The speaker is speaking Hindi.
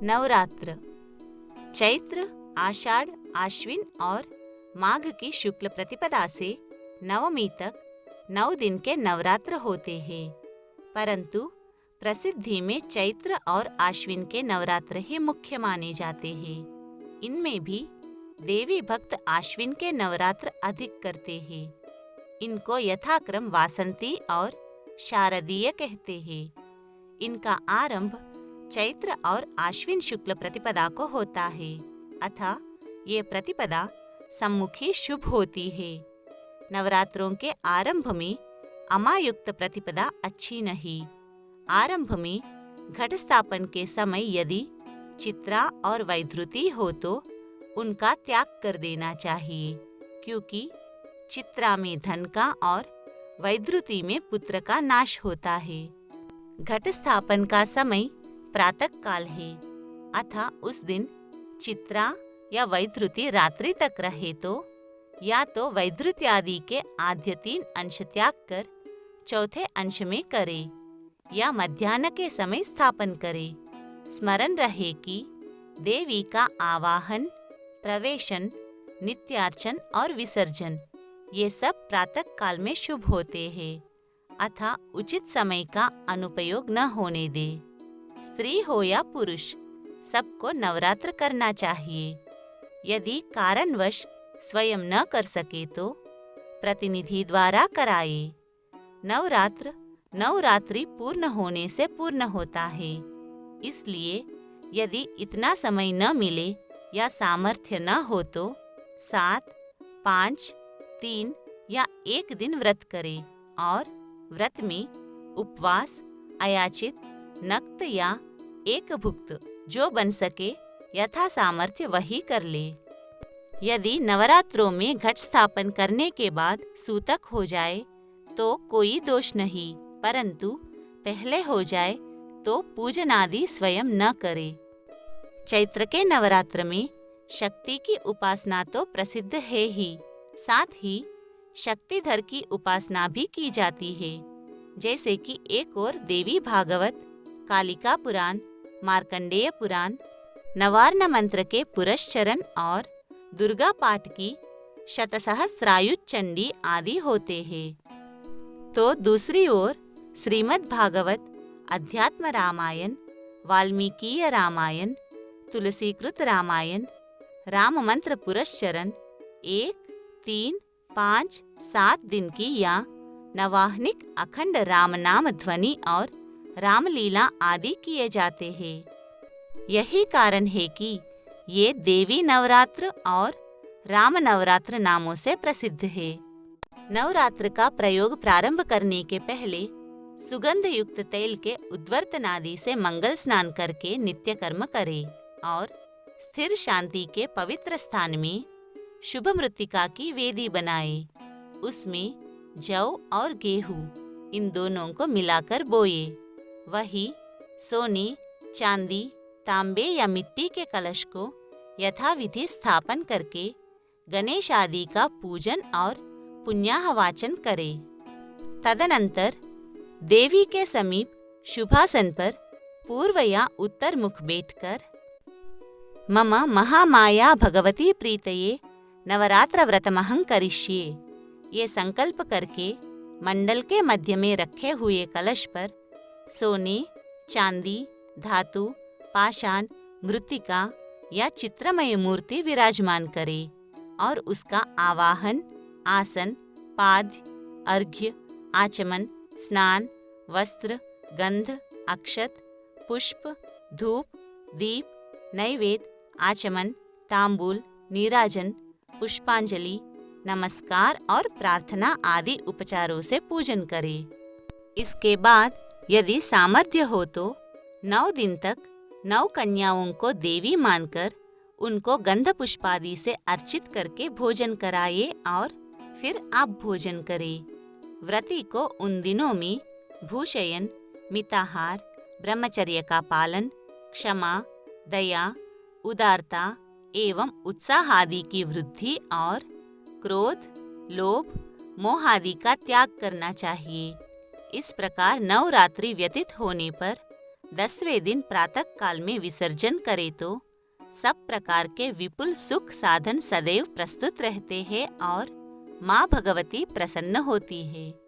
नवरात्र चैत्र, आषाढ़, आश्विन और माघ की शुक्ल प्रतिपदा से नवमी तक 9 दिन के नवरात्र होते हैं, परंतु प्रसिद्धि में चैत्र और आश्विन के नवरात्र ही मुख्य माने जाते हैं। इनमें भी देवी भक्त आश्विन के नवरात्र अधिक करते हैं। इनको यथाक्रम वासंती और शारदीय कहते हैं। इनका आरंभ चैत्र और आश्विन शुक्ल प्रतिपदा को होता है, अतः ये प्रतिपदा सम्मुखी शुभ होती है। नवरात्रों के आरंभ में अमायुक्त प्रतिपदा अच्छी नहीं। आरंभ में घट स्थापन के समय यदि चित्रा और वैधृति हो तो उनका त्याग कर देना चाहिए, क्योंकि चित्रा में धन का और वैधृति में पुत्र का नाश होता है। घट स्थापन का समय प्रातः काल है, अतः उस दिन चित्रा या वैधृति रात्रि तक रहे तो या तो वैधृति आदि के आद्य 3 अंश त्याग कर चौथे अंश में करे या मध्याह्न के समय स्थापन करे। स्मरण रहे कि देवी का आवाहन, प्रवेशन, नित्यार्चन और विसर्जन ये सब प्रातः काल में शुभ होते हैं, अतः उचित समय का अनुपयोग न होने दे। स्त्री हो या पुरुष, सबको नवरात्र करना चाहिए। यदि कारणवश स्वयं न कर सके तो प्रतिनिधि द्वारा कराए। नवरात्र नवरात्रि पूर्ण होने से पूर्ण होता है, इसलिए यदि इतना समय न मिले या सामर्थ्य न हो तो 7, 5, 3 या 1 दिन व्रत करे और व्रत में उपवास, अयाचित, नक्त या एक भुक्त जो बन सके यथा सामर्थ्य वही कर ले। यदि नवरात्रों में घट स्थापन करने के बाद सूतक हो जाए तो कोई दोष नहीं, परंतु पहले हो जाए तो पूजन आदि स्वयं न करे। चैत्र के नवरात्र में शक्ति की उपासना तो प्रसिद्ध है ही, साथ ही शक्तिधर की उपासना भी की जाती है, जैसे कि एक और देवी भागवत, कालिका पुराण, मार्कंडेय पुराण, नवार्न मंत्र के पुरश्चरण और दुर्गा पाठ की शतसहस्रायुध चंडी आदि होते हैं। तो दूसरी ओर श्रीमद् भागवत, अध्यात्म रामायण, वाल्मीकीय रामायण, तुलसीकृत रामायण, राम मंत्र पुरश्चरण 1, 3, 5, 7 दिन की या नवाहनिक अखंड राम नाम ध्वनि और रामलीला आदि किए जाते हैं। यही कारण है कि ये देवी नवरात्र और राम नवरात्र नामों से प्रसिद्ध है। नवरात्र का प्रयोग प्रारंभ करने के पहले सुगंध युक्त तेल के उद्वर्तन आदि से मंगल स्नान करके नित्य कर्म करे और स्थिर शांति के पवित्र स्थान में शुभ मृत्तिका की वेदी बनाए। उसमें जौ और गेहूं इन दोनों को मिलाकर बोए। वही सोने, चांदी, तांबे या मिट्टी के कलश को यथाविधि स्थापन करके गणेश आदि का पूजन और पुण्याहवाचन करे। तदनंतर देवी के समीप शुभासन पर पूर्व या उत्तर मुख बैठकर मम महामाया भगवती प्रीतये नवरात्र व्रतमहं करिष्ये ये संकल्प करके मंडल के मध्य में रखे हुए कलश पर सोने, चांदी, धातु, पाषाण, मृत्तिका या चित्रमय मूर्ति विराजमान करे और उसका आवाहन, आसन, पाद्य, अर्घ्य, आचमन, स्नान, वस्त्र, गंध, अक्षत, पुष्प, धूप, दीप, नैवेद्य, आचमन, तांबूल, नीराजन, पुष्पांजलि, नमस्कार और प्रार्थना आदि उपचारों से पूजन करे। इसके बाद यदि सामर्थ्य हो तो 9 दिन तक 9 कन्याओं को देवी मानकर उनको गंध पुष्पादि से अर्चित करके भोजन कराए और फिर आप भोजन करें। व्रती को उन दिनों में भूशयन, मिताहार, ब्रह्मचर्य का पालन, क्षमा, दया, उदारता एवं उत्साह आदि की वृद्धि और क्रोध, लोभ, मोह आदि का त्याग करना चाहिए। इस प्रकार नवरात्रि व्यतीत होने पर 10वें दिन प्रातः काल में विसर्जन करे तो सब प्रकार के विपुल सुख साधन सदैव प्रस्तुत रहते हैं और माँ भगवती प्रसन्न होती है।